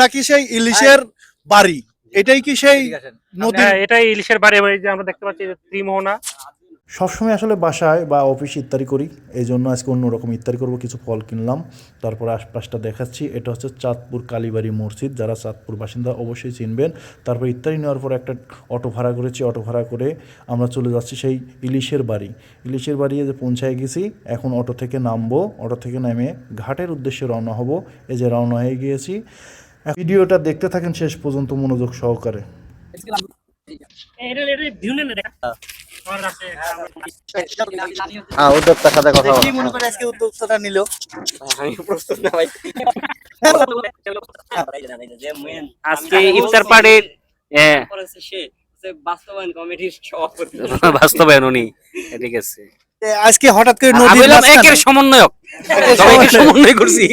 নাকি সেই ইলিশের বাড়ি, এটাই কি সেই নদী? এটাই ইলিশের বাড়ি। যে আমরা দেখতে পাচ্ছি ত্রিমোহনা। সবসময় আসলে বাসায় বা অফিসে ইফতারি করি, এই জন্য আজকে অন্যরকম ইফতারি করব। কিছু ফল কিনলাম, তারপরে আশপাশটা দেখাচ্ছি। এটা হচ্ছে চাঁদপুর কালীবাড়ি মসজিদ, যারা চাঁদপুর বাসিন্দা অবশ্যই চিনবেন। তারপর ইফতারি নেওয়ার পর একটা অটো ভাড়া করেছি, অটো ভাড়া করে আমরা চলে যাচ্ছি সেই ইলিশের বাড়ি। ইলিশের বাড়ি যে পৌঁছায় গেছি, এখন অটো থেকে নামবো, অটো থেকে নেমে ঘাটের উদ্দেশ্যে রওনা হব। এই যে রওনা হয়ে গিয়েছি। ভিডিওটা দেখতে থাকেন শেষ পর্যন্ত মনোযোগ সহকারে। উদ্যোক্তার সাথে কথা কি মনে করে আজকে উদ্যোক্তাটা নিল? আমি প্রস্তুত না ভাই। আজকে ইফতার পার্টির বাস্তবায়ন কমিটির সভাপতি, বাস্তবায়ন উনি। ঠিক আছে, আজকে হঠাৎ করে আমি নদীর হলাম মাঝখানে একের সমন্বয়ক, সবাইকে সমন্বয় করছি।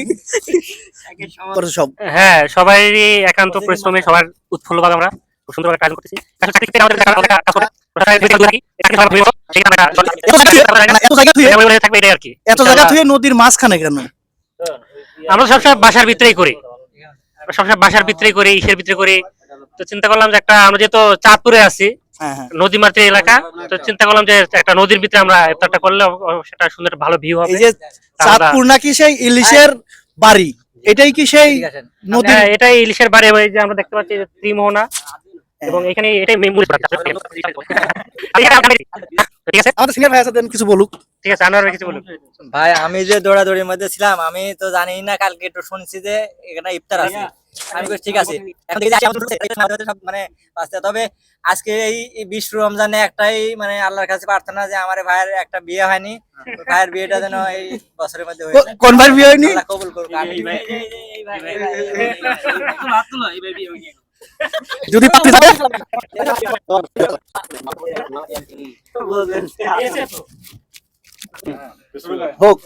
সব হ্যাঁ, সবারই একান্ত পরিশ্রমে সবার উৎফুল্ল ভাবে আমরা খুব সুন্দরভাবে কাজ করতেছি। এত জায়গা থেকে নদীর মাঝখানে কেন? আমরা সবসময় বাসার ভিতরেই করি, সবসময় বাসার ভিতরেই করি, ইসের ভিতরে করি। তো চিন্তা করলাম যে একটা, আমরা যেহেতু চাঁদপুরে আছি, নদী মাতৃক এলাকা, তো চিন্তা করলাম যে একটা নদীর ভিতরে আমরা ইফতারটা করলে সেটা সুন্দর ভালো ভিউ হবে। এই যে চাঁদপুর নাকি সেই ইলিশের বাড়ি, এটাই কি সেই নদী? এটাই ইলিশের বাড়ি। যে আমরা দেখতে পাচ্ছি ত্রিমোহনা, এবং এখানে এটাই মেমোরি। ঠিক আছে, আমাদের সিনিয়র ভাই আছে, দেন কিছু বলুক। ঠিক আছে, আনোয়ার ভাই কিছু বলুন। ভাই আমি যে দৌড়াদৌড়ির মধ্যে ছিলাম, আমি তো জানি না, কালকে একটু শুনছি যে এখানে ইফতার আছে। আমি বলছি ঠিক আছে, এখন দেখি সব মানে বাঁচতে। তবে আজকে এই 20 রমজানে একটাই মানে আল্লাহর কাছে প্রার্থনা যে আমার ভাইয়ের একটা বিয়ে হয়নি, ভাইয়ের বিয়েটা যেন এই বছরের মধ্যে হয়ে যায়। কোন ভাই বিয়ে হয়নি? আল্লাহ কবুল করুক। যদি হোক,